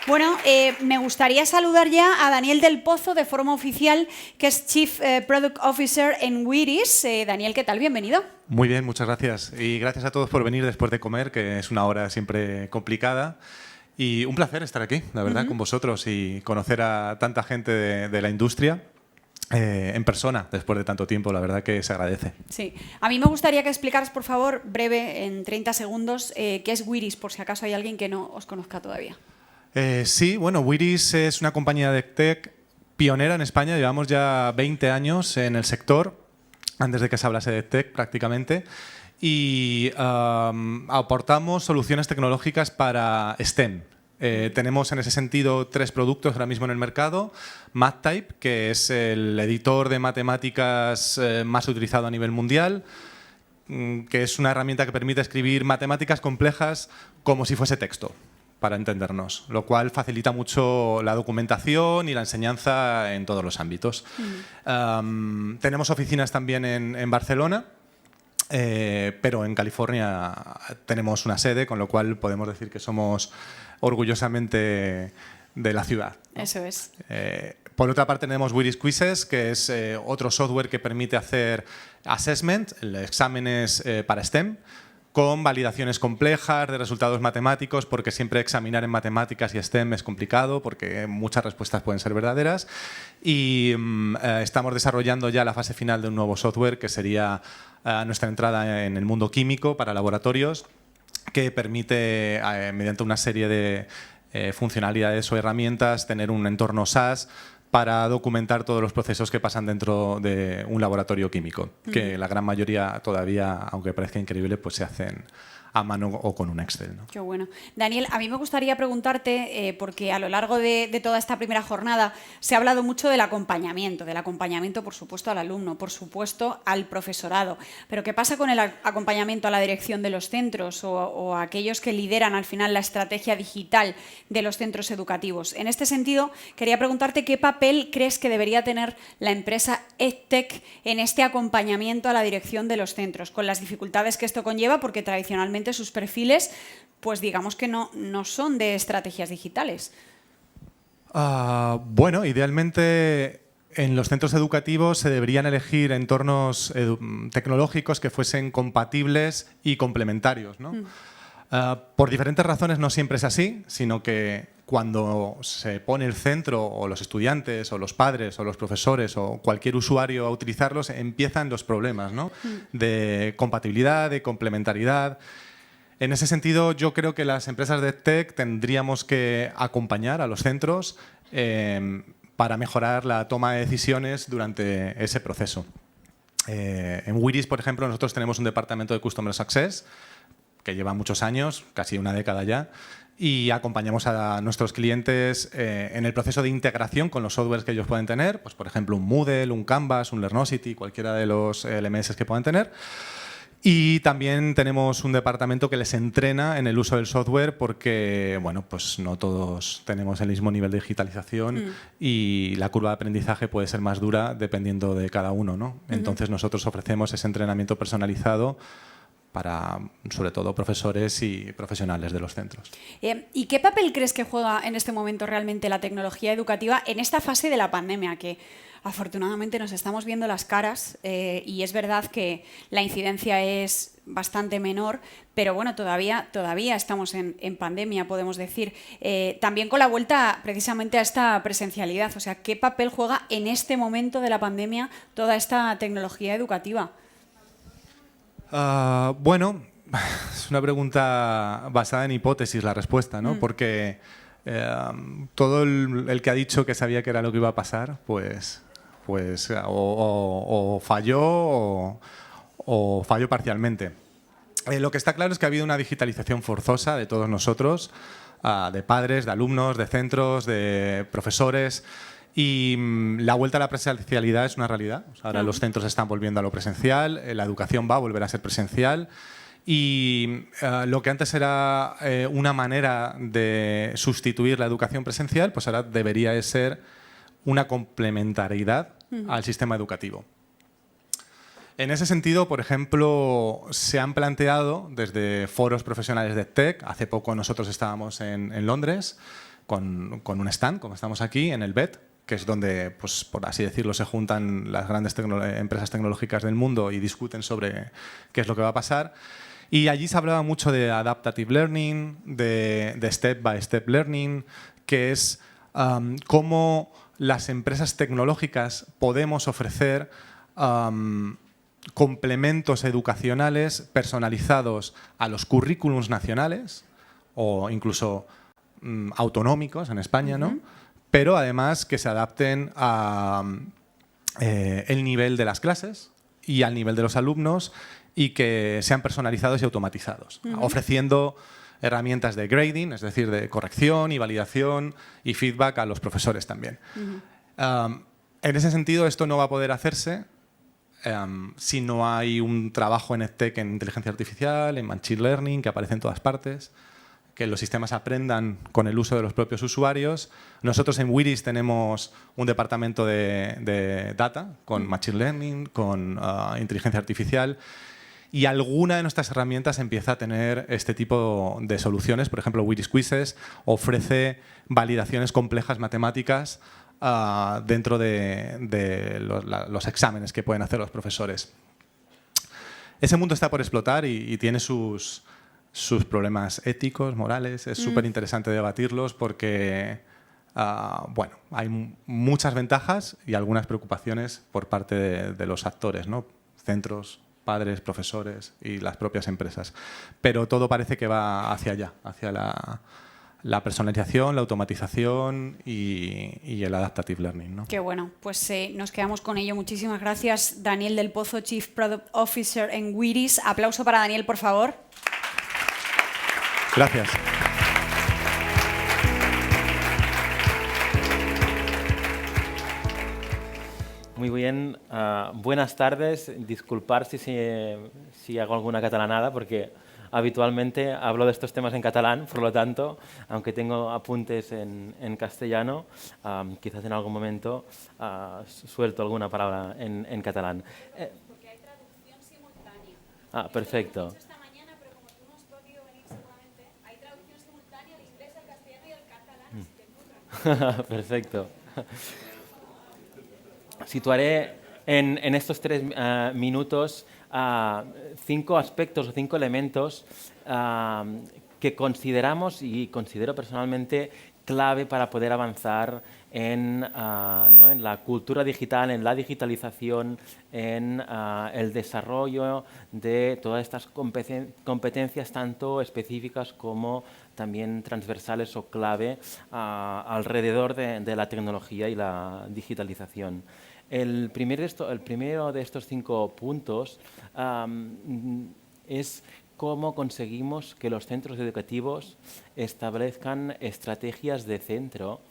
Bueno, me gustaría saludar ya a Daniel del Pozo, de forma oficial, que es Chief Product Officer en Witty's. Daniel, ¿qué tal? Bienvenido. Muy bien, muchas gracias. Y gracias a todos por venir después de comer, que es una hora siempre complicada. Y un placer estar aquí, la verdad, con vosotros y conocer a tanta gente de la industria. En persona, después de tanto tiempo, la verdad que se agradece. Sí. A mí me gustaría que explicaras, por favor, breve, en 30 segundos, qué es Witty's, por si acaso hay alguien que no os conozca todavía. Sí, bueno, Witty's es una compañía de tech pionera en España. Llevamos ya 20 años en el sector, antes de que se hablase de tech prácticamente. Y aportamos soluciones tecnológicas para STEM. Tenemos en ese sentido 3 productos ahora mismo en el mercado. MathType, que es el editor de matemáticas más utilizado a nivel mundial, que es una herramienta que permite escribir matemáticas complejas como si fuese texto, para entendernos, lo cual facilita mucho la documentación y la enseñanza en todos los ámbitos. Tenemos oficinas también en Barcelona, pero en California tenemos una sede, con lo cual podemos decir que somos orgullosamente de la ciudad, ¿no? Eso es. Por otra parte tenemos Witty's Quizzes, que es otro software que permite hacer assessment, exámenes para STEM, con validaciones complejas de resultados matemáticos, porque siempre examinar en matemáticas y STEM es complicado, porque muchas respuestas pueden ser verdaderas. Y estamos desarrollando ya la fase final de un nuevo software, que sería nuestra entrada en el mundo químico para laboratorios, que permite, mediante una serie de funcionalidades o herramientas, tener un entorno SaaS para documentar todos los procesos que pasan dentro de un laboratorio químico, que la gran mayoría todavía, aunque parezca increíble, pues se hacen a mano o con un Excel, ¿no? Qué bueno. Daniel, a mí me gustaría preguntarte, porque a lo largo de toda esta primera jornada se ha hablado mucho del acompañamiento, por supuesto al alumno, por supuesto al profesorado, pero ¿qué pasa con el acompañamiento a la dirección de los centros o a aquellos que lideran al final la estrategia digital de los centros educativos? En este sentido, quería preguntarte qué papel crees que debería tener la empresa EdTech en este acompañamiento a la dirección de los centros, con las dificultades que esto conlleva, porque tradicionalmente sus perfiles, pues digamos que no son de estrategias digitales. Bueno, idealmente en los centros educativos se deberían elegir entornos tecnológicos que fuesen compatibles y complementarios, ¿no? Por diferentes razones no siempre es así, sino que cuando se pone el centro, o los estudiantes, o los padres, o los profesores, o cualquier usuario a utilizarlos, empiezan los problemas, ¿no? De compatibilidad, de complementariedad. En ese sentido, yo creo que las empresas de tech tendríamos que acompañar a los centros para mejorar la toma de decisiones durante ese proceso. En Witty's, por ejemplo, nosotros tenemos un departamento de Customer Success que lleva muchos años, casi una década ya, y acompañamos a nuestros clientes en el proceso de integración con los softwares que ellos pueden tener, pues por ejemplo un Moodle, un Canvas, un Learnosity, cualquiera de los LMS que puedan tener. Y también tenemos un departamento que les entrena en el uso del software, porque bueno, pues no todos tenemos el mismo nivel de digitalización y la curva de aprendizaje puede ser más dura dependiendo de cada uno, ¿no? Entonces nosotros ofrecemos ese entrenamiento personalizado para, sobre todo, profesores y profesionales de los centros. ¿Y qué papel crees que juega en este momento realmente la tecnología educativa en esta fase de la pandemia? Que afortunadamente nos estamos viendo las caras y es verdad que la incidencia es bastante menor, pero bueno, todavía estamos en pandemia, podemos decir. También con la vuelta precisamente a esta presencialidad. O sea, ¿qué papel juega en este momento de la pandemia toda esta tecnología educativa? Bueno, es una pregunta basada en hipótesis la respuesta, ¿no? Porque todo el que ha dicho que sabía que era lo que iba a pasar, pues o falló o falló parcialmente. Lo que está claro es que ha habido una digitalización forzosa de todos nosotros, de padres, de alumnos, de centros, de profesores. Y la vuelta a la presencialidad es una realidad. O sea, ahora los centros están volviendo a lo presencial, la educación va a volver a ser presencial. Y lo que antes era una manera de sustituir la educación presencial, pues ahora debería ser una complementariedad al sistema educativo. En ese sentido, por ejemplo, se han planteado desde foros profesionales de tech, hace poco nosotros estábamos en Londres, con un stand, como estamos aquí, en el BET, que es donde, pues, por así decirlo, se juntan las grandes empresas tecnológicas del mundo y discuten sobre qué es lo que va a pasar. Y allí se hablaba mucho de adaptative learning, de step-by-step learning, que es cómo las empresas tecnológicas podemos ofrecer complementos educacionales personalizados a los currículums nacionales o incluso autonómicos en España, ¿no? Pero además que se adapten a el nivel de las clases y al nivel de los alumnos y que sean personalizados y automatizados, ofreciendo herramientas de grading, es decir, de corrección y validación y feedback a los profesores también. En ese sentido, esto no va a poder hacerse si no hay un trabajo en EdTech en inteligencia artificial, en machine learning, que aparece en todas partes, que los sistemas aprendan con el uso de los propios usuarios. Nosotros en Wiris tenemos un departamento de data con machine learning, con inteligencia artificial, y alguna de nuestras herramientas empieza a tener este tipo de soluciones. Por ejemplo, Wiris Quizzes ofrece validaciones complejas matemáticas dentro de los exámenes que pueden hacer los profesores. Ese mundo está por explotar y tiene sus problemas éticos, morales. Es súper interesante debatirlos porque bueno, hay muchas ventajas y algunas preocupaciones por parte de los actores, ¿no? Centros, padres, profesores y las propias empresas. Pero todo parece que va hacia allá, hacia la personalización, la automatización y el adaptative learning, ¿no? Qué bueno, pues nos quedamos con ello. Muchísimas gracias, Daniel del Pozo, Chief Product Officer en Wiris. Aplauso para Daniel, por favor. Gracias. Muy bien, buenas tardes. Disculpar si hago alguna catalanada, porque habitualmente hablo de estos temas en catalán, por lo tanto, aunque tengo apuntes en castellano, quizás en algún momento suelto alguna palabra en catalán. Porque hay traducción simultánea. Perfecto. Esta mañana, pero como tú no has podido venir seguramente, hay traducción simultánea del inglés al castellano y al catalán. Perfecto. Situaré en estos 3 minutos 5 aspectos o 5 elementos que consideramos y considero personalmente clave para poder avanzar en la cultura digital, en la digitalización, en el desarrollo de todas estas competencias tanto específicas como también transversales o clave alrededor de la tecnología y la digitalización. El primero de estos 5 puntos es cómo conseguimos que los centros educativos establezcan estrategias de centro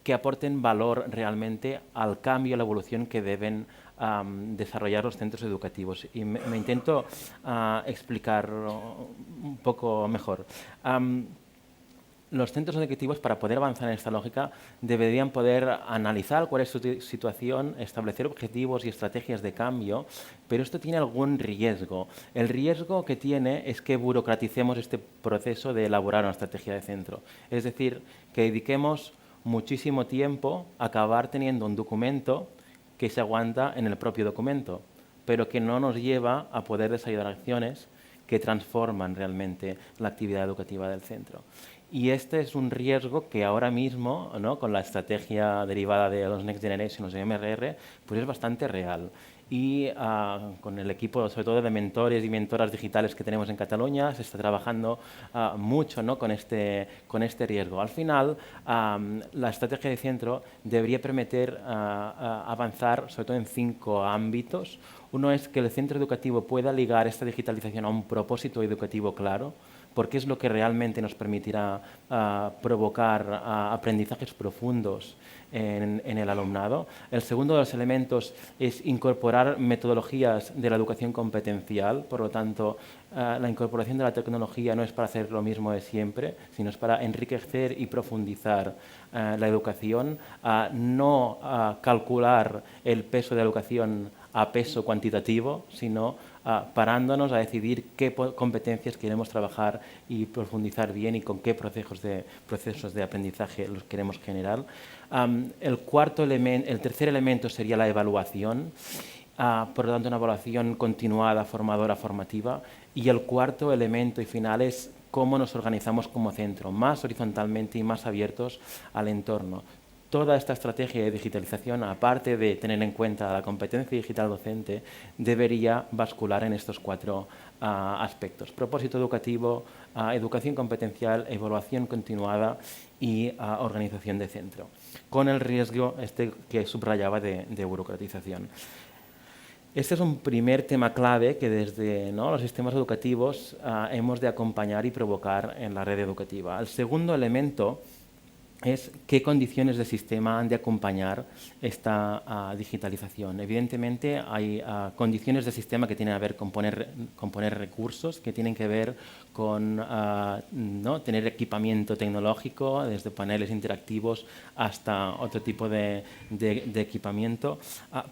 que aporten valor realmente al cambio, a la evolución que deben desarrollar los centros educativos. Y me intento explicar un poco mejor. Los centros educativos, para poder avanzar en esta lógica, deberían poder analizar cuál es su situación, establecer objetivos y estrategias de cambio, pero esto tiene algún riesgo. El riesgo que tiene es que burocraticemos este proceso de elaborar una estrategia de centro. Es decir, que dediquemos muchísimo tiempo a acabar teniendo un documento que se aguanta en el propio documento, pero que no nos lleva a poder desarrollar acciones que transforman realmente la actividad educativa del centro. Y este es un riesgo que ahora mismo, ¿no?, con la estrategia derivada de los Next Generation, los MRR, pues es bastante real. Y con el equipo, sobre todo de mentores y mentoras digitales que tenemos en Cataluña, se está trabajando mucho, ¿no?, con este riesgo. Al final, la estrategia de centro debería permitir avanzar sobre todo en 5 ámbitos. Uno es que el centro educativo pueda ligar esta digitalización a un propósito educativo claro, porque es lo que realmente nos permitirá provocar aprendizajes profundos en el alumnado. El segundo de los elementos es incorporar metodologías de la educación competencial. Por lo tanto, la incorporación de la tecnología no es para hacer lo mismo de siempre, sino es para enriquecer y profundizar la educación, no calcular el peso de la educación a peso cuantitativo, sino parándonos a decidir qué competencias queremos trabajar y profundizar bien y con qué procesos de aprendizaje los queremos generar. El tercer elemento sería la evaluación. Por lo tanto, una evaluación continuada, formadora, formativa. Y el cuarto elemento y final es cómo nos organizamos como centro, más horizontalmente y más abiertos al entorno. Toda esta estrategia de digitalización, aparte de tener en cuenta la competencia digital docente, debería bascular en estos cuatro aspectos: propósito educativo, educación competencial, evaluación continuada y organización de centro, con el riesgo que subrayaba de burocratización. Este es un primer tema clave que desde los sistemas educativos hemos de acompañar y provocar en la red educativa. El segundo elemento es qué condiciones de sistema han de acompañar esta digitalización. Evidentemente hay condiciones de sistema que tienen que ver con poner recursos, que tienen que ver con tener equipamiento tecnológico, desde paneles interactivos hasta otro tipo de equipamiento.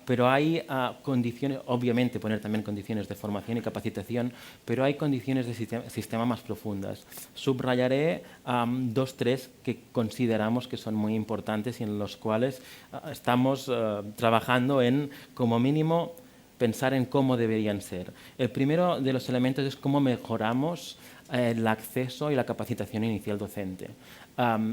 Pero hay condiciones, obviamente poner también condiciones de formación y capacitación, pero hay condiciones de sistema más profundas. Subrayaré dos, tres que consideramos que son muy importantes y en los cuales estamos trabajando en, como mínimo, pensar en cómo deberían ser. El primero de los elementos es cómo mejoramos el acceso y la capacitación inicial docente.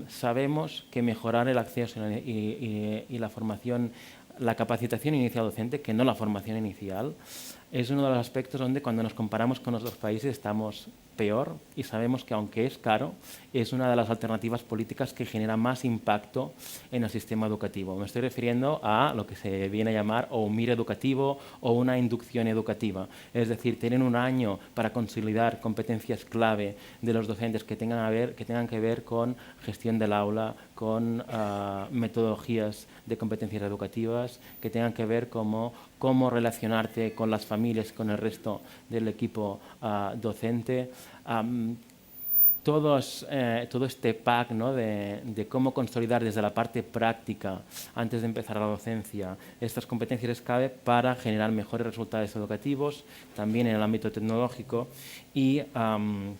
Sabemos que mejorar el acceso y la formación, la capacitación inicial docente, que no la formación inicial, es uno de los aspectos donde cuando nos comparamos con otros países estamos peor, y sabemos que aunque es caro, es una de las alternativas políticas que genera más impacto en el sistema educativo. Me estoy refiriendo a lo que se viene a llamar o un MIR educativo o una inducción educativa, es decir, tener un año para consolidar competencias clave de los docentes que tengan que ver con gestión del aula, con metodologías de competencias educativas, que tengan que ver cómo relacionarte con las familias, con el resto del equipo docente. Todo este pack, ¿no?, de cómo consolidar desde la parte práctica, antes de empezar la docencia, estas competencias es clave para generar mejores resultados educativos, también en el ámbito tecnológico, y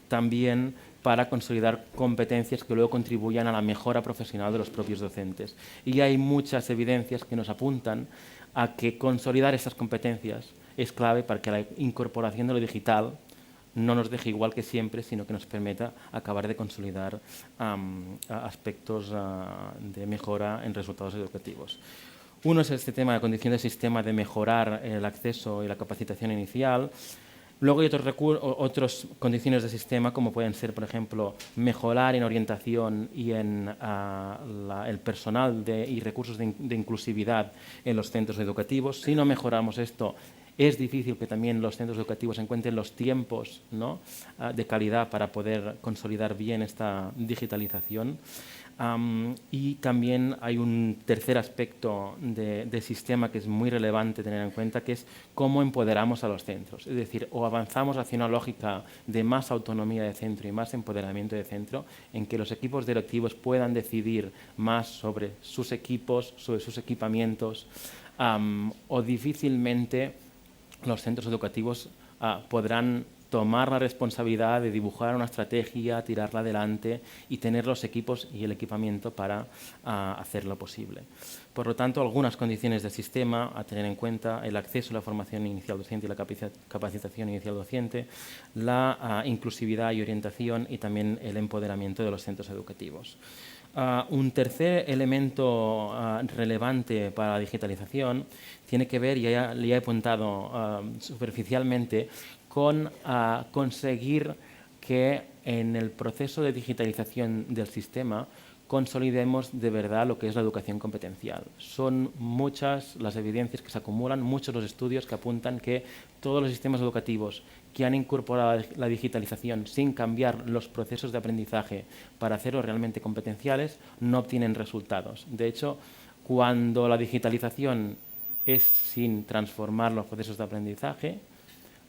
también para consolidar competencias que luego contribuyan a la mejora profesional de los propios docentes. Y hay muchas evidencias que nos apuntan a que consolidar estas competencias es clave para que la incorporación de lo digital no nos deje igual que siempre, sino que nos permita acabar de consolidar aspectos de mejora en resultados educativos. Uno es este tema de condición de sistema de mejorar el acceso y la capacitación inicial. Luego hay otras condiciones de sistema, como pueden ser, por ejemplo, mejorar en orientación y en el personal y recursos de inclusividad en los centros educativos. Si no mejoramos esto, es difícil que también los centros educativos encuentren los tiempos, ¿no?, de calidad para poder consolidar bien esta digitalización. Y también hay un tercer aspecto de sistema que es muy relevante tener en cuenta, que es cómo empoderamos a los centros. Es decir, o avanzamos hacia una lógica de más autonomía de centro y más empoderamiento de centro, en que los equipos directivos puedan decidir más sobre sus equipos, sobre sus equipamientos, o difícilmente los centros educativos podrán tomar la responsabilidad de dibujar una estrategia, tirarla adelante y tener los equipos y el equipamiento para hacerlo posible. Por lo tanto, algunas condiciones del sistema a tener en cuenta: el acceso a la formación inicial docente y la capacitación inicial docente, la inclusividad y orientación, y también el empoderamiento de los centros educativos. Un tercer elemento relevante para la digitalización tiene que ver, y ya le he apuntado superficialmente, con conseguir que en el proceso de digitalización del sistema consolidemos de verdad lo que es la educación competencial. Son muchas las evidencias que se acumulan, muchos los estudios que apuntan que todos los sistemas educativos que han incorporado la digitalización sin cambiar los procesos de aprendizaje para hacerlos realmente competenciales no obtienen resultados. De hecho, cuando la digitalización es sin transformar los procesos de aprendizaje,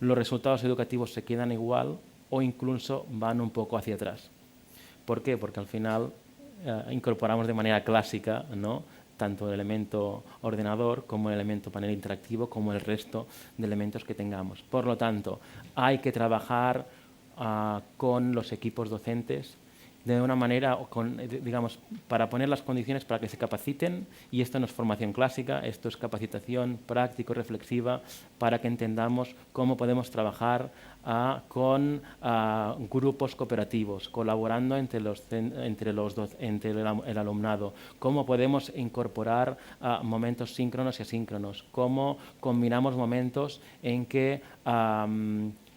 los resultados educativos se quedan igual o incluso van un poco hacia atrás. ¿Por qué? Porque al final incorporamos de manera clásica, ¿no?, tanto el elemento ordenador como el elemento panel interactivo, como el resto de elementos que tengamos. Por lo tanto, hay que trabajar con los equipos docentes de una manera, digamos, para poner las condiciones para que se capaciten, y esto no es formación clásica, esto es capacitación práctico-reflexiva para que entendamos cómo podemos trabajar con grupos cooperativos, colaborando entre el alumnado, cómo podemos incorporar momentos síncronos y asíncronos, cómo combinamos momentos en que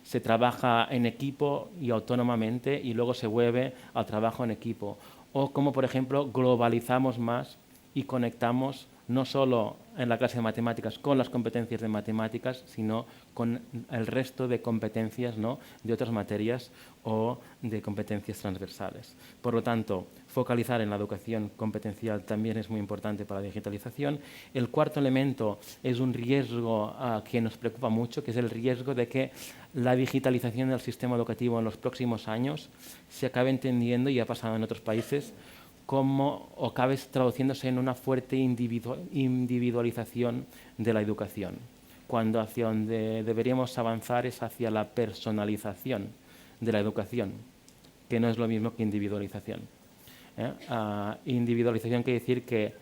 se trabaja en equipo y autónomamente y luego se vuelve al trabajo en equipo. O como, por ejemplo, globalizamos más y conectamos no solo en la clase de matemáticas con las competencias de matemáticas, sino con el resto de competencias, ¿no?, de otras materias o de competencias transversales. Por lo tanto, focalizar en la educación competencial también es muy importante para la digitalización. El cuarto elemento es un riesgo que nos preocupa mucho, que es el riesgo de que la digitalización del sistema educativo en los próximos años se acabe entendiendo, y ha pasado en otros países, o acabe traduciéndose en una fuerte individualización de la educación, cuando hacia donde deberíamos avanzar es hacia la personalización de la educación, que no es lo mismo que individualización. Individualización quiere decir que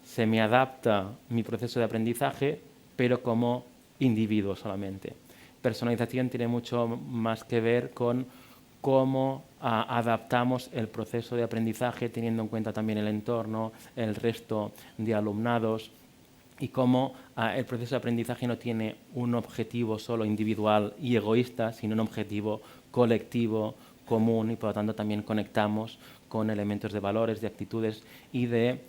se me adapta mi proceso de aprendizaje, pero como individuo solamente. Personalización tiene mucho más que ver con cómo adaptamos el proceso de aprendizaje teniendo en cuenta también el entorno, el resto de alumnados, y cómo el proceso de aprendizaje no tiene un objetivo solo individual y egoísta, sino un objetivo colectivo, común, y por lo tanto también conectamos con elementos de valores, de actitudes y de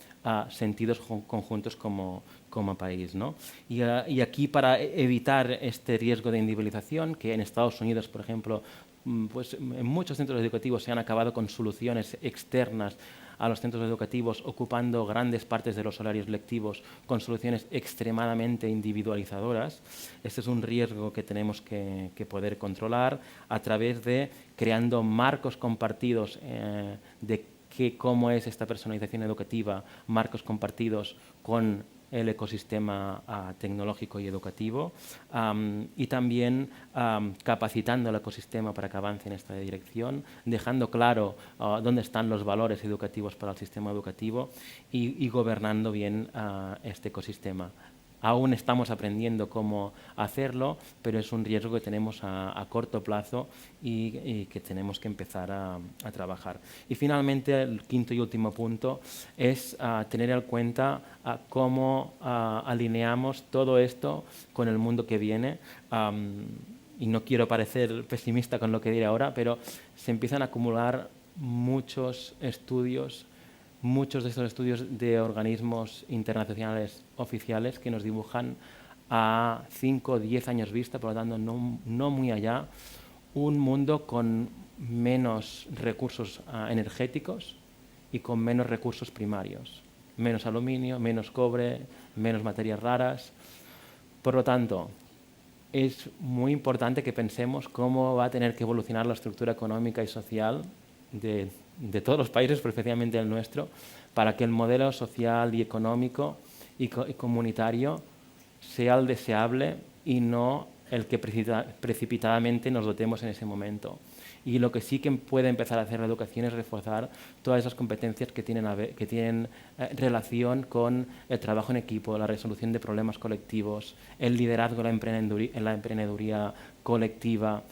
sentidos conjuntos como país, ¿no? Y aquí, para evitar este riesgo de individualización, que en Estados Unidos, por ejemplo, pues en muchos centros educativos se han acabado con soluciones externas a los centros educativos, ocupando grandes partes de los horarios lectivos con soluciones extremadamente individualizadoras. Este es un riesgo que tenemos que poder controlar a través de creando marcos compartidos de cómo es esta personalización educativa, marcos compartidos con el ecosistema tecnológico y educativo, y también capacitando el ecosistema para que avance en esta dirección, dejando claro dónde están los valores educativos para el sistema educativo y gobernando bien este ecosistema. Aún estamos aprendiendo cómo hacerlo, pero es un riesgo que tenemos a corto plazo y que tenemos que empezar a trabajar. Y finalmente, el quinto y último punto es tener en cuenta cómo alineamos todo esto con el mundo que viene. Y no quiero parecer pesimista con lo que diré ahora, pero se empiezan a acumular muchos estudios, muchos de estos estudios de organismos internacionales oficiales que nos dibujan a 5 o 10 años vista, por lo tanto no muy allá, un mundo con menos recursos energéticos y con menos recursos primarios, menos aluminio, menos cobre, menos materias raras. Por lo tanto, es muy importante que pensemos cómo va a tener que evolucionar la estructura económica y social de todos los países, pero especialmente el nuestro, para que el modelo social y económico y comunitario sea el deseable y no el que precipitadamente nos dotemos en ese momento. Y lo que sí que puede empezar a hacer la educación es reforzar todas esas competencias que tienen relación con el trabajo en equipo, la resolución de problemas colectivos, el liderazgo en la emprendeduría colectiva,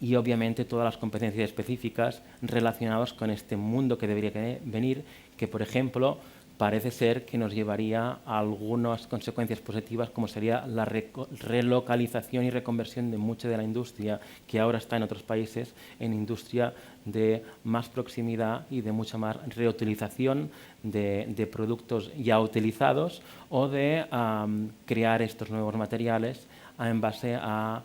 y obviamente todas las competencias específicas relacionadas con este mundo que debería venir, que por ejemplo parece ser que nos llevaría a algunas consecuencias positivas, como sería la relocalización y reconversión de mucha de la industria que ahora está en otros países en industria de más proximidad y de mucha más reutilización de productos ya utilizados, o de crear estos nuevos materiales en base a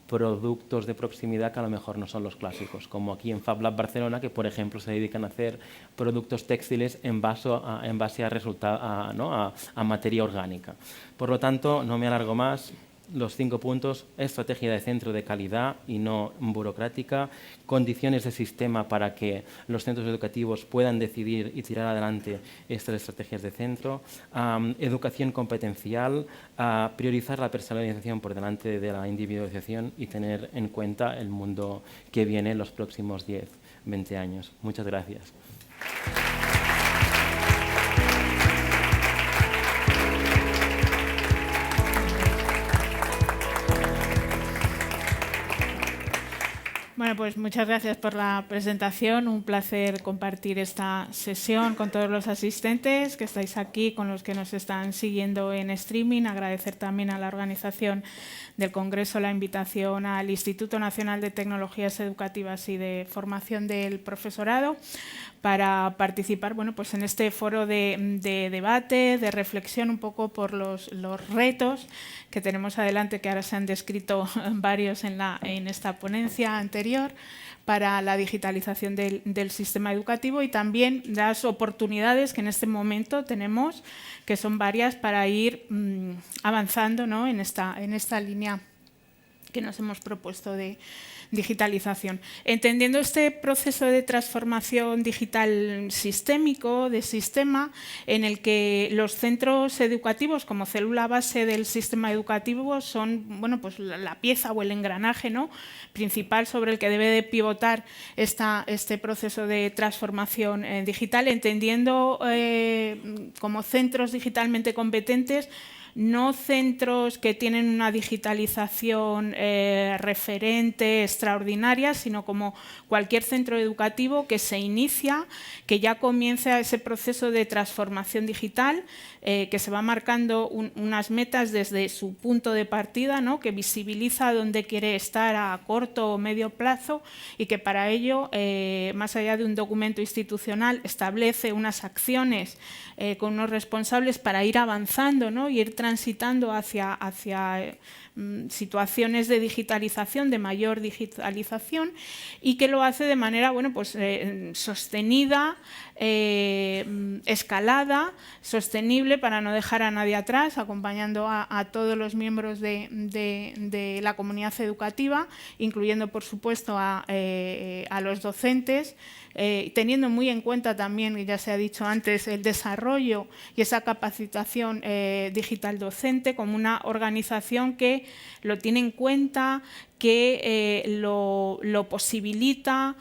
productos de proximidad que a lo mejor no son los clásicos, como aquí en Fab Lab Barcelona, que por ejemplo se dedican a hacer productos textiles en base a materia orgánica. Por lo tanto, no me alargo más, los 5 puntos: estrategia de centro de calidad y no burocrática, condiciones de sistema para que los centros educativos puedan decidir y tirar adelante estas estrategias de centro, educación competencial, priorizar la personalización por delante de la individualización y tener en cuenta el mundo que viene en los próximos 10, 20 años. Muchas gracias. Bueno, pues muchas gracias por la presentación. Un placer compartir esta sesión con todos los asistentes que estáis aquí, con los que nos están siguiendo en streaming. Agradecer también a la organización del Congreso la invitación al Instituto Nacional de Tecnologías Educativas y de Formación del Profesorado para participar, bueno, pues en este foro de debate, de reflexión un poco por los retos que tenemos adelante, que ahora se han descrito varios en esta ponencia anterior, para la digitalización del sistema educativo, y también las oportunidades que en este momento tenemos, que son varias, para ir avanzando, ¿no?, en esta línea que nos hemos propuesto de digitalización. Entendiendo este proceso de transformación digital sistémico, de sistema, en el que los centros educativos como célula base del sistema educativo son, bueno, pues la pieza o el engranaje, ¿no?, principal sobre el que debe de pivotar este proceso de transformación digital, entendiendo como centros digitalmente competentes no centros que tienen una digitalización referente, extraordinaria, sino como cualquier centro educativo que se inicia, que ya comienza ese proceso de transformación digital, que se va marcando unas metas desde su punto de partida, ¿no?, que visibiliza dónde quiere estar a corto o medio plazo, y que para ello, más allá de un documento institucional, establece unas acciones con unos responsables para ir avanzando, ¿no?, y ir transitando hacia situaciones de digitalización, de mayor digitalización, y que lo hace de manera, bueno, pues, sostenida, escalada, sostenible, para no dejar a nadie atrás, acompañando a todos los miembros de la comunidad educativa, incluyendo, por supuesto, a los docentes, teniendo muy en cuenta también, ya se ha dicho antes, el desarrollo y esa capacitación digital docente como una organización que lo tiene en cuenta, que lo posibilita,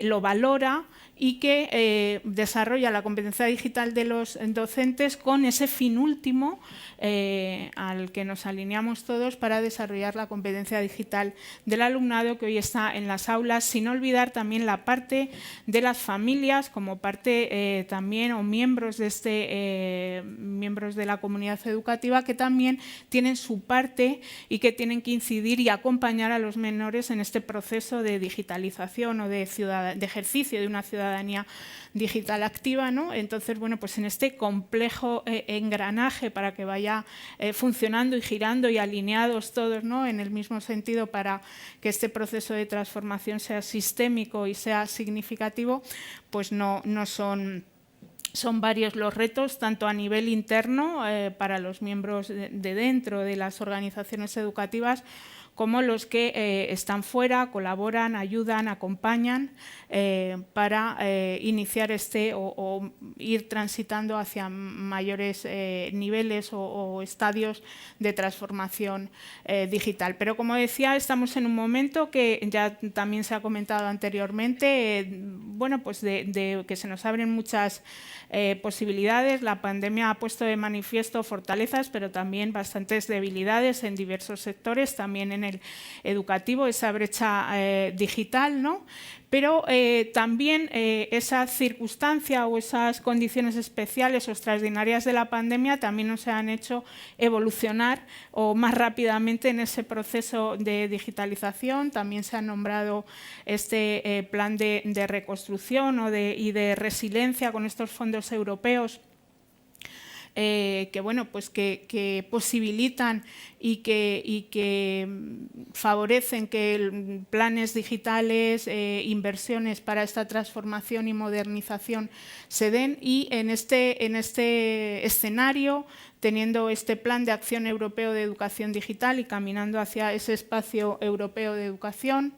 lo valora, y que desarrolla la competencia digital de los docentes con ese fin último al que nos alineamos todos, para desarrollar la competencia digital del alumnado que hoy está en las aulas, sin olvidar también la parte de las familias como parte también, o miembros de miembros de la comunidad educativa, que también tienen su parte y que tienen que incidir y acompañar a los menores en este proceso de digitalización o de ejercicio de una ciudadanía digital activa, ¿no? Entonces, bueno, pues en este complejo engranaje, para que vaya funcionando y girando y alineados todos, ¿no?, en el mismo sentido, para que este proceso de transformación sea sistémico y sea significativo, pues no son varios los retos, tanto a nivel interno para los miembros de dentro de las organizaciones educativas, como los que están fuera, colaboran, ayudan, acompañan para iniciar o ir transitando hacia mayores niveles o estadios de transformación digital. Pero, como decía, estamos en un momento que ya también se ha comentado anteriormente, bueno, pues de que se nos abren muchas posibilidades. La pandemia ha puesto de manifiesto fortalezas, pero también bastantes debilidades en diversos sectores, también en el educativo, esa brecha digital, ¿no? Pero también esa circunstancia o esas condiciones especiales o extraordinarias de la pandemia también nos han hecho evolucionar o más rápidamente en ese proceso de digitalización. También se ha nombrado este plan de reconstrucción y de resiliencia con estos fondos europeos, que posibilitan y que favorecen que planes digitales, inversiones para esta transformación y modernización se den, y en este escenario, teniendo este Plan de Acción Europeo de Educación Digital y caminando hacia ese espacio europeo de educación,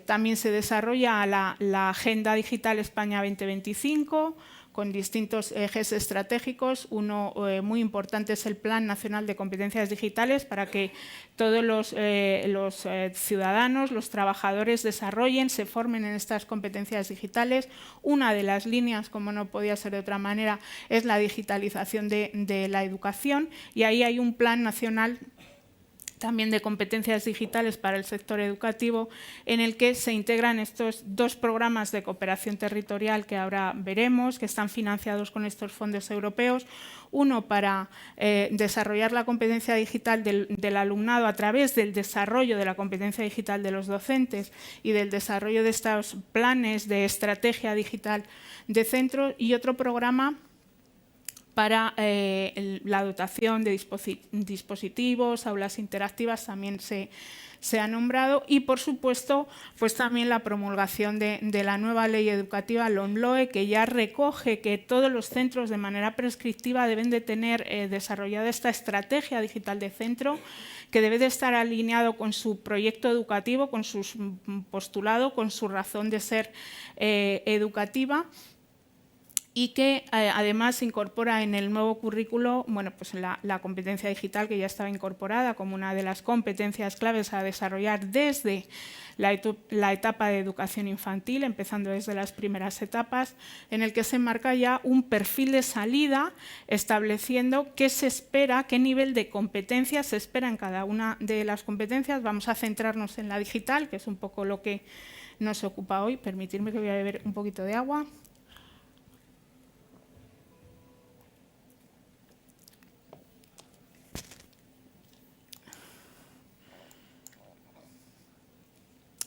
también se desarrolla la Agenda Digital España 2025, con distintos ejes estratégicos. Uno muy importante es el Plan Nacional de Competencias Digitales, para que todos los ciudadanos, los trabajadores desarrollen, se formen en estas competencias digitales. Una de las líneas, como no podía ser de otra manera, es la digitalización de la educación, y ahí hay un plan nacional también de competencias digitales para el sector educativo, en el que se integran estos dos programas de cooperación territorial que ahora veremos, que están financiados con estos fondos europeos. Uno para desarrollar la competencia digital del alumnado a través del desarrollo de la competencia digital de los docentes y del desarrollo de estos planes de estrategia digital de centro, y otro programa para la dotación de dispositivos, aulas interactivas, también se ha nombrado, y por supuesto pues también la promulgación de la nueva ley educativa LOMLOE, que ya recoge que todos los centros de manera prescriptiva deben de tener desarrollada esta estrategia digital de centro, que debe de estar alineado con su proyecto educativo, con su postulado, con su razón de ser educativa, y que además incorpora en el nuevo currículo la competencia digital, que ya estaba incorporada como una de las competencias claves a desarrollar desde la etapa de educación infantil, empezando desde las primeras etapas, en el que se marca ya un perfil de salida, estableciendo qué se espera, qué nivel de competencias se espera en cada una de las competencias. Vamos a centrarnos en la digital, que es un poco lo que nos ocupa hoy. Permitirme que voy a beber un poquito de agua.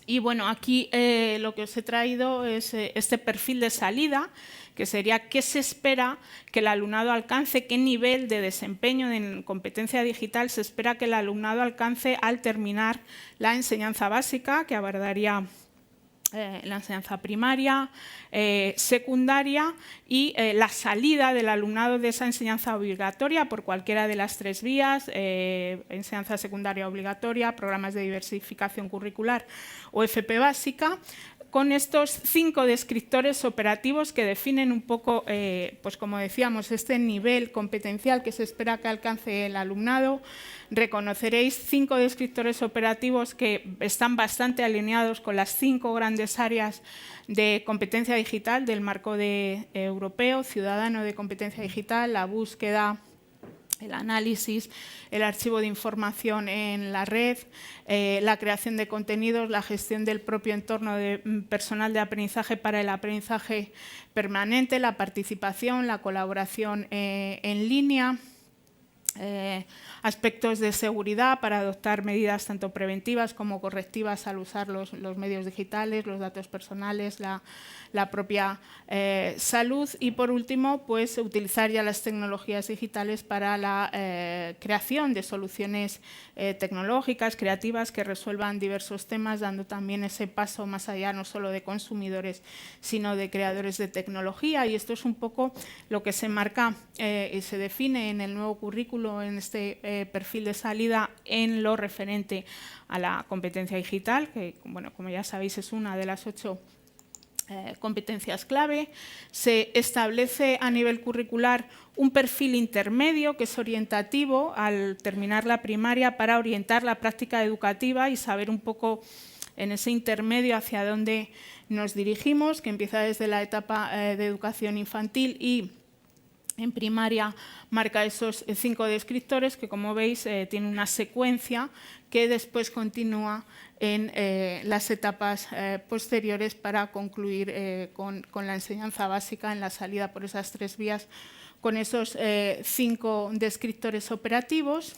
Y bueno, aquí lo que os he traído es este perfil de salida, que sería qué se espera que el alumnado alcance, qué nivel de desempeño en competencia digital se espera que el alumnado alcance al terminar la enseñanza básica, que abordaría la enseñanza primaria, secundaria, y la salida del alumnado de esa enseñanza obligatoria por cualquiera de las tres vías, enseñanza secundaria obligatoria, programas de diversificación curricular o FP básica, con estos 5 descriptores operativos que definen un poco, pues como decíamos, este nivel competencial que se espera que alcance el alumnado. Reconoceréis 5 descriptores operativos que están bastante alineados con las 5 grandes áreas de competencia digital del marco europeo, ciudadano de competencia digital, la búsqueda, el análisis, el archivo de información en la red, la creación de contenidos, la gestión del propio entorno personal de aprendizaje para el aprendizaje permanente, la participación, la colaboración en línea, aspectos de seguridad para adoptar medidas tanto preventivas como correctivas al usar los medios digitales, los datos personales, la propia salud, y por último pues utilizar ya las tecnologías digitales para la creación de soluciones tecnológicas, creativas, que resuelvan diversos temas, dando también ese paso más allá no solo de consumidores sino de creadores de tecnología. Y esto es un poco lo que se marca y se define en el nuevo currículo, en este perfil de salida, en lo referente a la competencia digital, que bueno, como ya sabéis es una de las 8 competencias clave. Se establece a nivel curricular un perfil intermedio que es orientativo al terminar la primaria, para orientar la práctica educativa y saber un poco en ese intermedio hacia dónde nos dirigimos, que empieza desde la etapa de educación infantil y en primaria marca esos 5 descriptores que, como veis, tiene una secuencia que después continúa en las etapas posteriores para concluir con la enseñanza básica en la salida por esas 3 vías, con esos 5 descriptores operativos.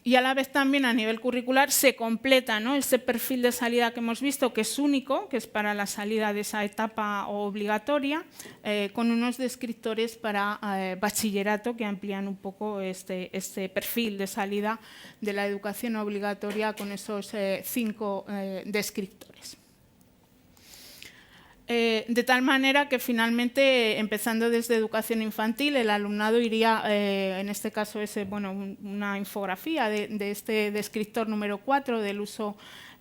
y a la vez también a nivel curricular se completa, ¿no?, ese perfil de salida que hemos visto, que es único, que es para la salida de esa etapa obligatoria, con unos descriptores para bachillerato que amplían un poco este perfil de salida de la educación obligatoria con esos 5 descriptores. De tal manera que finalmente, empezando desde educación infantil, el alumnado iría, en este caso es una infografía de este descriptor número 4 del uso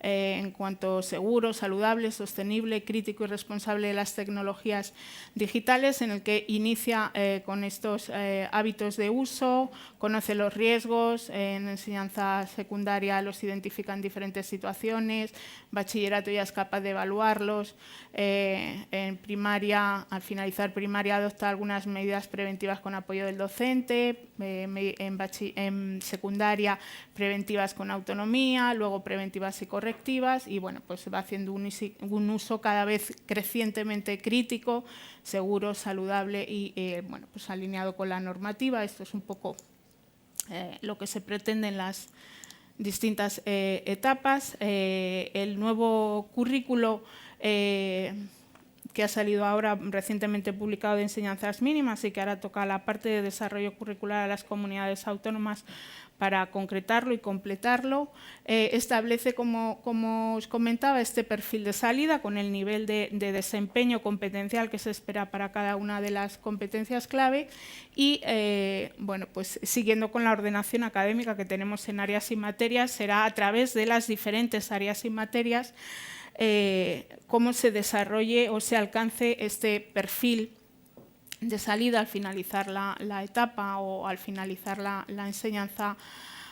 en cuanto seguro, saludable, sostenible, crítico y responsable de las tecnologías digitales, en el que inicia con estos hábitos de uso, conoce los riesgos, en enseñanza secundaria los identifica en diferentes situaciones, bachillerato ya es capaz de evaluarlos, en primaria, al finalizar primaria, adopta algunas medidas preventivas con apoyo del docente, en secundaria preventivas con autonomía, luego preventivas y correctivas, y bueno, pues va haciendo un uso cada vez crecientemente crítico, seguro, saludable y bueno, pues alineado con la normativa. Esto es un poco lo que se pretende en las distintas etapas. El nuevo currículo que ha salido ahora recientemente publicado de enseñanzas mínimas y que ahora toca la parte de desarrollo curricular a las comunidades autónomas para concretarlo y completarlo, establece, como os comentaba, este perfil de salida con el nivel de desempeño competencial que se espera para cada una de las competencias clave y, bueno, pues siguiendo con la ordenación académica que tenemos en áreas y materias, será a través de las diferentes áreas y materias cómo se desarrolle o se alcance este perfil de salida al finalizar la etapa o al finalizar la enseñanza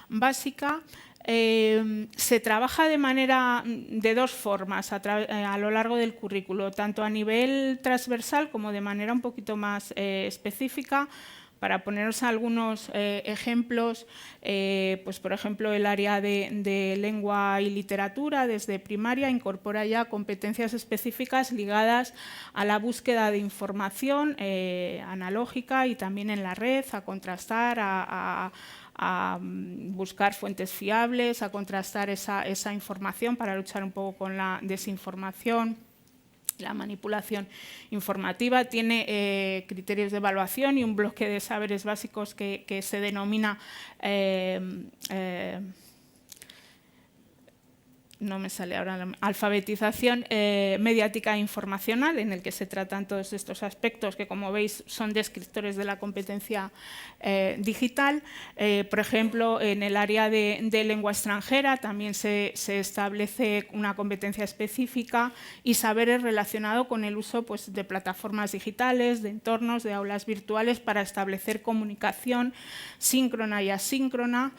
básica. Se trabaja de dos formas a lo largo del currículo, tanto a nivel transversal como de manera un poquito más específica. Para poneros algunos ejemplos, pues por ejemplo el área de lengua y literatura desde primaria incorpora ya competencias específicas ligadas a la búsqueda de información analógica y también en la red, a contrastar, a buscar fuentes fiables, a contrastar esa información para luchar un poco con la desinformación. La manipulación informativa tiene criterios de evaluación y un bloque de saberes básicos que se denomina no me sale ahora, alfabetización mediática e informacional, en el que se tratan todos estos aspectos que, como veis, son descriptores de la competencia digital. Por ejemplo, en el área de lengua extranjera también se establece una competencia específica y saberes relacionados con el uso, pues, de plataformas digitales, de entornos, de aulas virtuales para establecer comunicación síncrona y asíncrona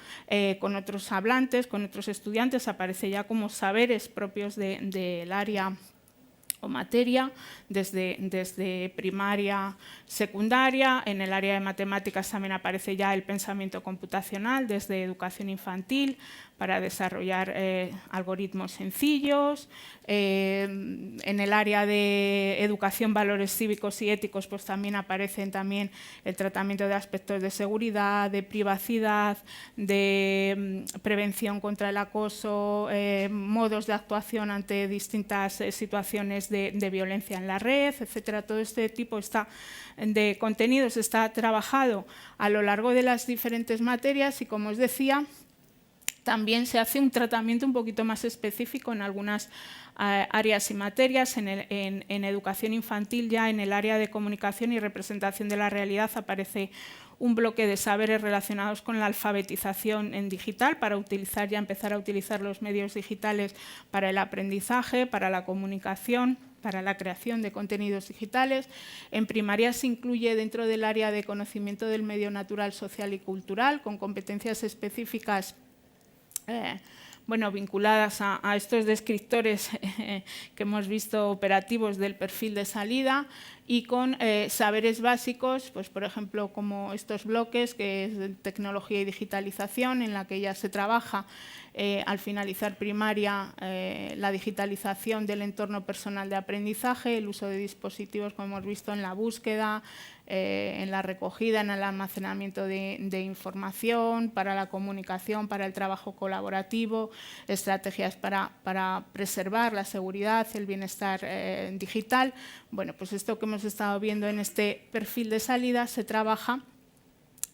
con otros hablantes, con otros estudiantes. Aparece ya como saberes propios del área o materia, desde primaria, secundaria. En el área de matemáticas también aparece ya el pensamiento computacional desde educación infantil para desarrollar algoritmos sencillos. En el área de educación, valores cívicos y éticos, pues también aparecen el tratamiento de aspectos de seguridad, de privacidad, de prevención contra el acoso, modos de actuación ante distintas situaciones de violencia en la red, etcétera. Todo este tipo de contenidos está trabajado a lo largo de las diferentes materias y, como os decía, también se hace un tratamiento un poquito más específico en algunas áreas y materias. En educación infantil, ya en el área de comunicación y representación de la realidad, aparece un bloque de saberes relacionados con la alfabetización en digital para empezar a utilizar los medios digitales para el aprendizaje, para la comunicación, para la creación de contenidos digitales. En primaria se incluye dentro del área de conocimiento del medio natural, social y cultural, con competencias específicas vinculadas a estos descriptores que hemos visto operativos del perfil de salida y con saberes básicos, pues por ejemplo como estos bloques, que es de tecnología y digitalización, en la que ya se trabaja al finalizar primaria la digitalización del entorno personal de aprendizaje, el uso de dispositivos, como hemos visto, en la búsqueda, en la recogida, en el almacenamiento de información, para la comunicación, para el trabajo colaborativo, estrategias para preservar la seguridad, el bienestar digital. Bueno, pues esto que hemos estado viendo en este perfil de salida se trabaja.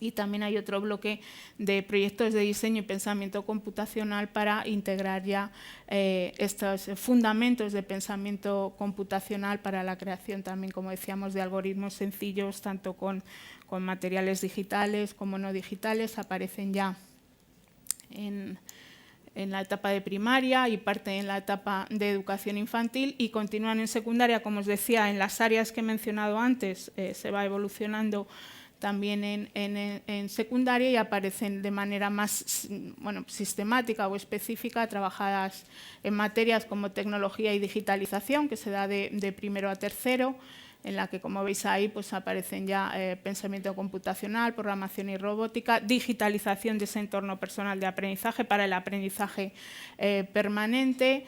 Y también hay otro bloque de proyectos de diseño y pensamiento computacional para integrar ya estos fundamentos de pensamiento computacional para la creación también, como decíamos, de algoritmos sencillos, tanto con materiales digitales como no digitales. Aparecen ya en la etapa de primaria y parte en la etapa de educación infantil y continúan en secundaria, como os decía, en las áreas que he mencionado antes. Se va evolucionando también en secundaria y aparecen de manera más sistemática o específica, trabajadas en materias como tecnología y digitalización, que se da de primero a tercero, en la que, como veis ahí, pues aparecen ya pensamiento computacional, programación y robótica, digitalización de ese entorno personal de aprendizaje para el aprendizaje permanente,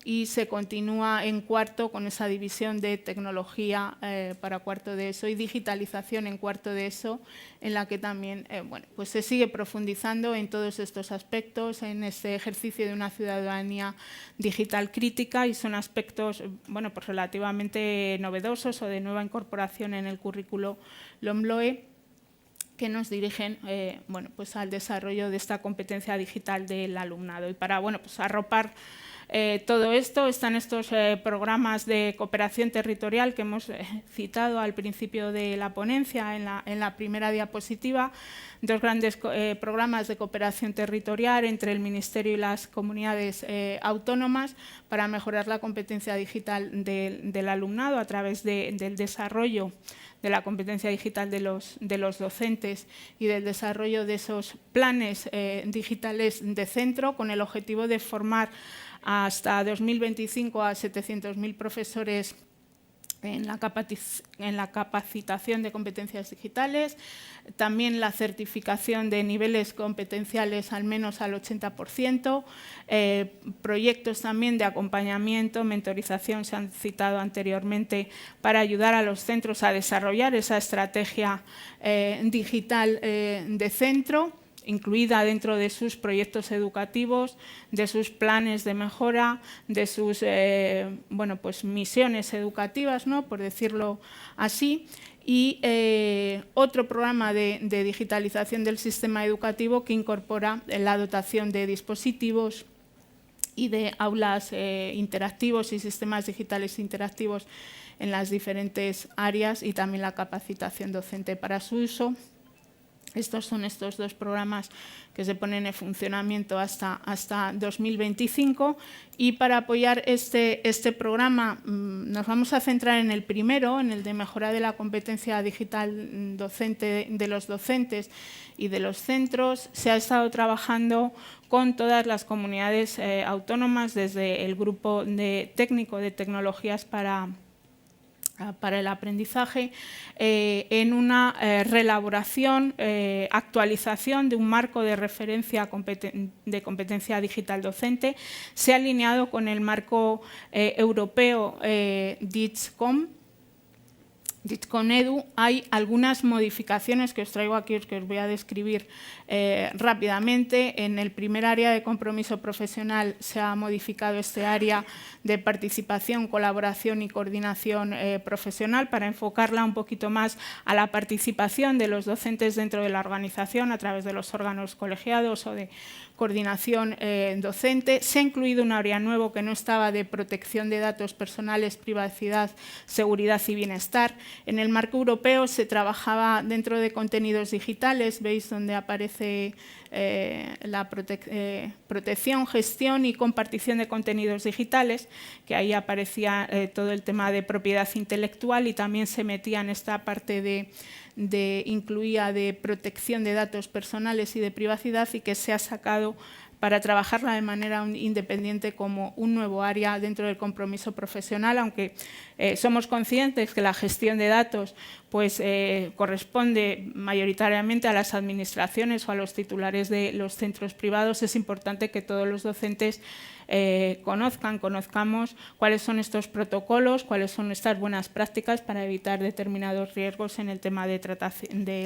y se continúa en cuarto con esa división de tecnología para cuarto de ESO y digitalización en cuarto de ESO, en la que también pues se sigue profundizando en todos estos aspectos, en ese ejercicio de una ciudadanía digital crítica, y son aspectos pues relativamente novedosos o de nueva incorporación en el currículo LOMLOE, que nos dirigen pues al desarrollo de esta competencia digital del alumnado. Y para pues arropar todo esto están estos programas de cooperación territorial que hemos citado al principio de la ponencia en la primera diapositiva, dos grandes programas de cooperación territorial entre el Ministerio y las comunidades autónomas para mejorar la competencia digital del alumnado a través del desarrollo de la competencia digital de los docentes y del desarrollo de esos planes digitales de centro, con el objetivo de formar hasta 2025 a 700.000 profesores en la capacitación de competencias digitales, también la certificación de niveles competenciales al menos al 80%, proyectos también de acompañamiento, mentorización, se han citado anteriormente, para ayudar a los centros a desarrollar esa estrategia digital de centro, incluida dentro de sus proyectos educativos, de sus planes de mejora, de sus pues misiones educativas, ¿no?, por decirlo así. Y otro programa de digitalización del sistema educativo que incorpora la dotación de dispositivos y de aulas interactivos y sistemas digitales interactivos en las diferentes áreas, y también la capacitación docente para su uso. Estos son estos dos programas que se ponen en funcionamiento hasta 2025, y para apoyar este programa nos vamos a centrar en el primero, en el de mejora de la competencia digital docente de los docentes y de los centros. Se ha estado trabajando con todas las comunidades autónomas, desde el grupo técnico de tecnologías para el aprendizaje, en una reelaboración, actualización de un marco de referencia de competencia digital docente. Se ha alineado con el marco europeo DIGCOM Edu. Hay algunas modificaciones que os traigo aquí, que os voy a describir rápidamente. En el primer área de compromiso profesional se ha modificado este área de participación, colaboración y coordinación profesional, para enfocarla un poquito más a la participación de los docentes dentro de la organización a través de los órganos colegiados o de coordinación docente. Se ha incluido un área nuevo que no estaba, de protección de datos personales, privacidad, seguridad y bienestar. En el marco europeo se trabajaba dentro de contenidos digitales, veis donde aparece la protección, gestión y compartición de contenidos digitales, que ahí aparecía todo el tema de propiedad intelectual, y también se metía en esta parte incluía de protección de datos personales y de privacidad, y que se ha sacado para trabajarla de manera independiente como un nuevo área dentro del compromiso profesional, aunque somos conscientes que la gestión de datos pues, corresponde mayoritariamente a las administraciones o a los titulares de los centros privados. Es importante que todos los docentes conozcamos cuáles son estos protocolos, cuáles son estas buenas prácticas para evitar determinados riesgos en el tema de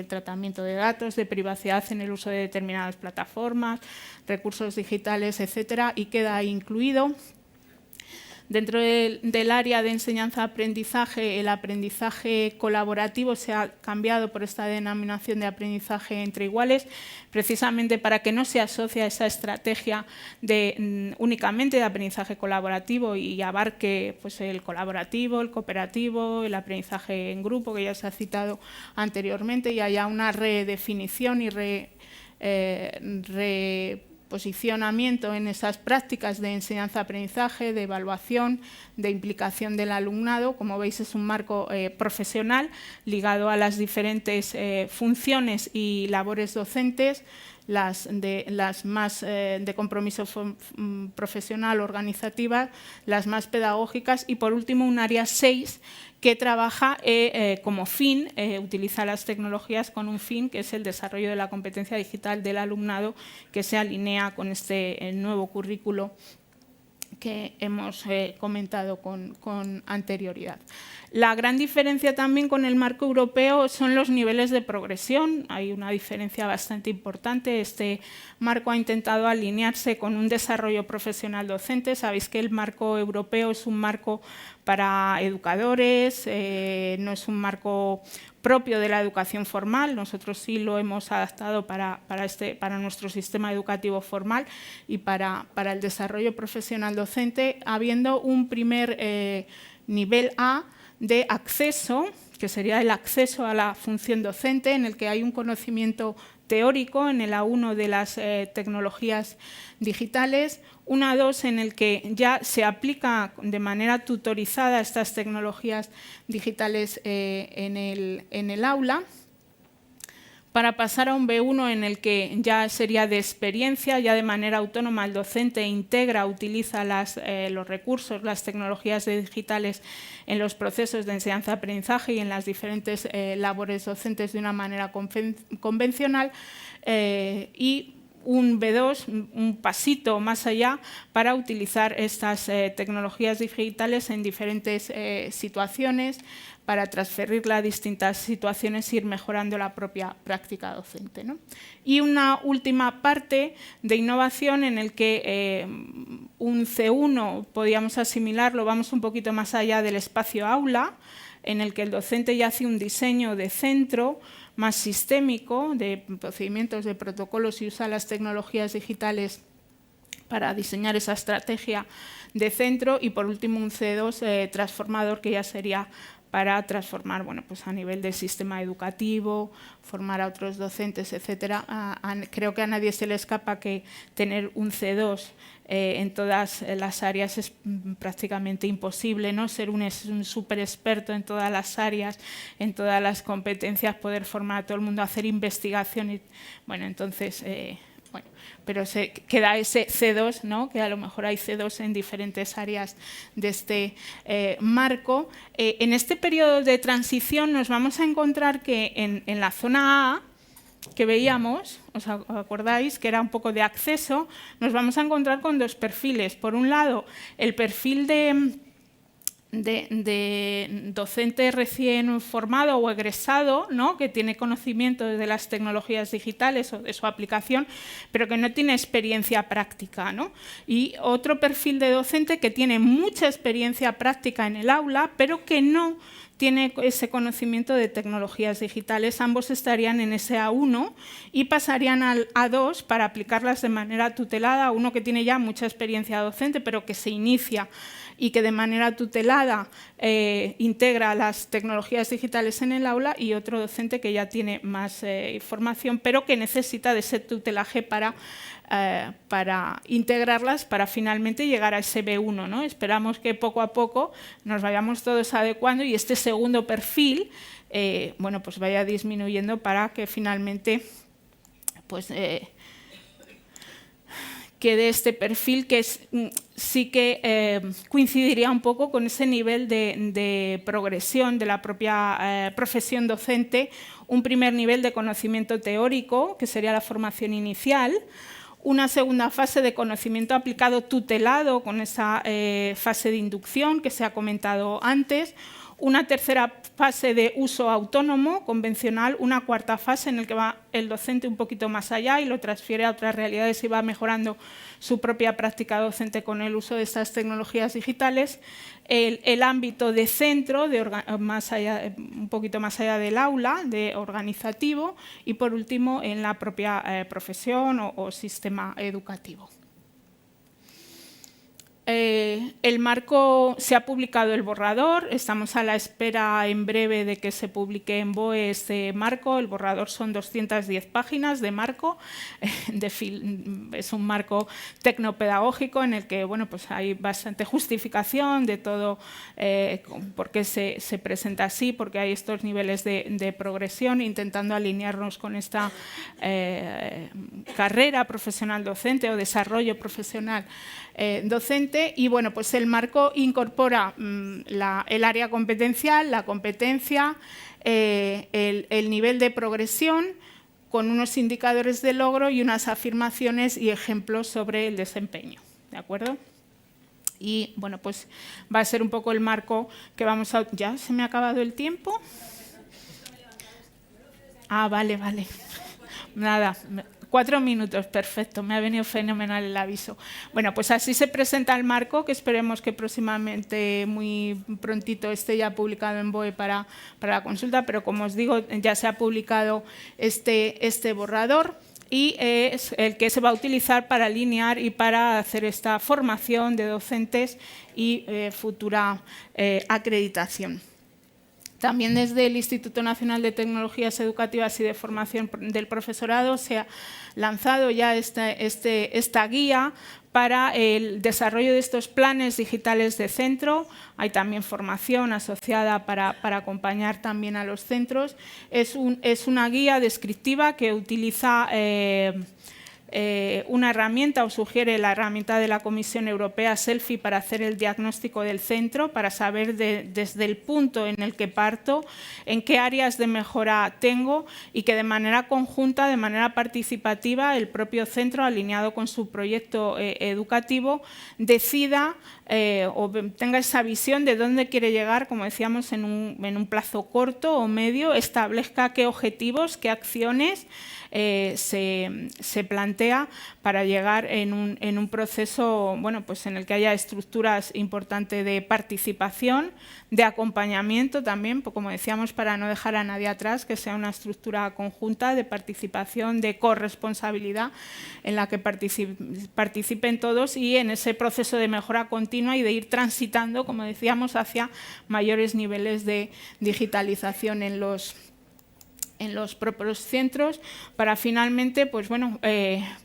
tratamiento de datos, de privacidad en el uso de determinadas plataformas, recursos digitales, etcétera, y queda incluido. Dentro del área de enseñanza-aprendizaje, el aprendizaje colaborativo se ha cambiado por esta denominación de aprendizaje entre iguales, precisamente para que no se asocie a esa estrategia únicamente de aprendizaje colaborativo y abarque pues, el colaborativo, el cooperativo, el aprendizaje en grupo, que ya se ha citado anteriormente, y haya una redefinición y posicionamiento en esas prácticas de enseñanza-aprendizaje, de evaluación, de implicación del alumnado. Como veis, es un marco profesional ligado a las diferentes funciones y labores docentes, las más de compromiso profesional, organizativas, las más pedagógicas y, por último, un área 6 que trabaja como fin, utiliza las tecnologías con un fin, que es el desarrollo de la competencia digital del alumnado, que se alinea con este nuevo currículo que hemos comentado con anterioridad. La gran diferencia también con el marco europeo son los niveles de progresión. Hay una diferencia bastante importante. Este marco ha intentado alinearse con un desarrollo profesional docente. Sabéis que el marco europeo es un marco para educadores, no es un marco propio de la educación formal. Nosotros sí lo hemos adaptado para nuestro sistema educativo formal y para el desarrollo profesional docente, habiendo un primer nivel A de acceso, que sería el acceso a la función docente, en el que hay un conocimiento teórico en el A1 de las tecnologías digitales, un A2 en el que ya se aplica de manera tutorizada estas tecnologías digitales en el aula, para pasar a un B1 en el que ya sería de experiencia, ya de manera autónoma el docente integra, utiliza los recursos, las tecnologías digitales en los procesos de enseñanza-aprendizaje y en las diferentes labores docentes de una manera convencional, y un B2, un pasito más allá, para utilizar estas tecnologías digitales en diferentes situaciones, para transferirla a distintas situaciones e ir mejorando la propia práctica docente, ¿no? Y una última parte de innovación en el que un C1 podríamos asimilarlo, vamos un poquito más allá del espacio aula, en el que el docente ya hace un diseño de centro más sistémico, de procedimientos, de protocolos, y usa las tecnologías digitales para diseñar esa estrategia de centro. Y por último un C2 transformador, que ya sería para transformar, bueno, pues a nivel del sistema educativo, formar a otros docentes, etcétera. Creo que a nadie se le escapa que tener un C2 en todas las áreas es prácticamente imposible, ¿no? Ser un súper experto en todas las áreas, en todas las competencias, poder formar a todo el mundo, hacer investigación. Y, bueno, entonces, bueno, pero se queda ese C2, ¿no? Que a lo mejor hay C2 en diferentes áreas de este marco. En este periodo de transición nos vamos a encontrar que en la zona A, que veíamos, ¿os acordáis? Que era un poco de acceso, nos vamos a encontrar con dos perfiles. Por un lado, el perfil de docente recién formado o egresado, ¿no? Que tiene conocimiento de las tecnologías digitales o de su aplicación, pero que no tiene experiencia práctica, ¿no? Y otro perfil de docente que tiene mucha experiencia práctica en el aula, pero que no tiene ese conocimiento de tecnologías digitales. Ambos estarían en ese A1 y pasarían al A2 para aplicarlas de manera tutelada. Uno que tiene ya mucha experiencia docente, pero que se inicia y que de manera tutelada integra las tecnologías digitales en el aula, y otro docente que ya tiene más formación, pero que necesita de ese tutelaje para integrarlas, para finalmente llegar a ese B1, ¿no? Esperamos que poco a poco nos vayamos todos adecuando y este segundo perfil bueno, pues vaya disminuyendo, para que finalmente pues, que dé este perfil que sí que coincidiría un poco con ese nivel de progresión de la propia profesión docente, un primer nivel de conocimiento teórico, que sería la formación inicial, una segunda fase de conocimiento aplicado tutelado con esa fase de inducción que se ha comentado antes, una tercera fase de uso autónomo, convencional, una cuarta fase en la que va el docente un poquito más allá y lo transfiere a otras realidades y va mejorando su propia práctica docente con el uso de estas tecnologías digitales, el ámbito de centro, un poquito más allá del aula, de organizativo, y por último en la propia profesión o sistema educativo. El marco, se ha publicado el borrador, estamos a la espera en breve de que se publique en BOE este marco. El borrador son 210 páginas de marco, es un marco tecnopedagógico en el que bueno, pues hay bastante justificación de todo, por qué se presenta así, porque hay estos niveles de progresión, intentando alinearnos con esta carrera profesional docente o desarrollo profesional docente. Y bueno, pues el marco incorpora el área competencial, la competencia, el nivel de progresión, con unos indicadores de logro y unas afirmaciones y ejemplos sobre el desempeño. ¿De acuerdo? Y bueno, pues va a ser un poco el marco que vamos a... ¿Ya se me ha acabado el tiempo? Ah, vale. Nada. 4 minutos, perfecto, me ha venido fenomenal el aviso. Bueno, pues así se presenta el marco, que esperemos que próximamente, muy prontito, esté ya publicado en BOE para la consulta, pero como os digo, ya se ha publicado este borrador y es el que se va a utilizar para alinear y para hacer esta formación de docentes y futura acreditación. También desde el Instituto Nacional de Tecnologías Educativas y de Formación del Profesorado se ha lanzado ya esta guía para el desarrollo de estos planes digitales de centro. Hay también formación asociada para acompañar también a los centros. Es una guía descriptiva que utiliza una herramienta, o sugiere la herramienta de la Comisión Europea Selfie, para hacer el diagnóstico del centro, para saber desde el punto en el que parto, en qué áreas de mejora tengo, y que de manera conjunta, de manera participativa, el propio centro, alineado con su proyecto educativo, decida o tenga esa visión de dónde quiere llegar, como decíamos, en un plazo corto o medio, establezca qué objetivos, qué acciones se plantea para llegar en un proceso, bueno, pues en el que haya estructuras importantes de participación, de acompañamiento también, como decíamos, para no dejar a nadie atrás, que sea una estructura conjunta de participación, de corresponsabilidad, en la que participen todos, y en ese proceso de mejora continua y de ir transitando, como decíamos, hacia mayores niveles de digitalización en los propios centros, para finalmente, pues bueno,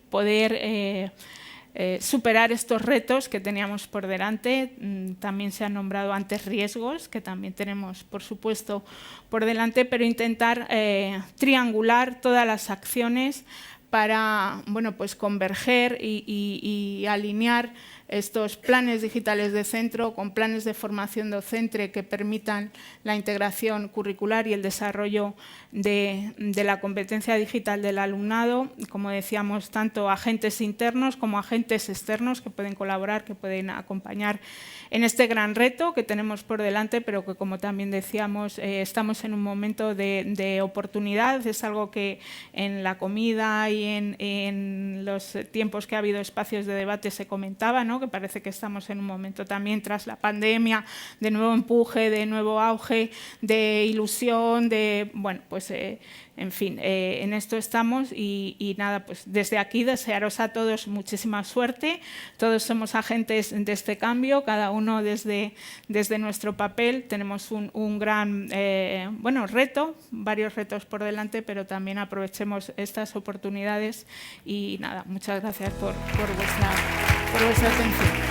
poder superar estos retos que teníamos por delante. También se han nombrado antes riesgos, que también tenemos, por supuesto, por delante, pero intentar triangular todas las acciones para, bueno, pues converger y alinear estos planes digitales de centro con planes de formación docente que permitan la integración curricular y el desarrollo de la competencia digital del alumnado, como decíamos, tanto agentes internos como agentes externos que pueden colaborar, que pueden acompañar en este gran reto que tenemos por delante, pero que, como también decíamos, estamos en un momento de oportunidad. Es algo que en la comida y en los tiempos que ha habido espacios de debate se comentaba, ¿no? Que parece que estamos en un momento también, tras la pandemia, de nuevo empuje, de nuevo auge, de ilusión, de, bueno, pues en fin, en esto estamos y nada, pues desde aquí desearos a todos muchísima suerte. Todos somos agentes de este cambio, cada uno desde nuestro papel. Tenemos un gran bueno, reto, varios retos por delante, pero también aprovechemos estas oportunidades y nada, muchas gracias por vuestra atención.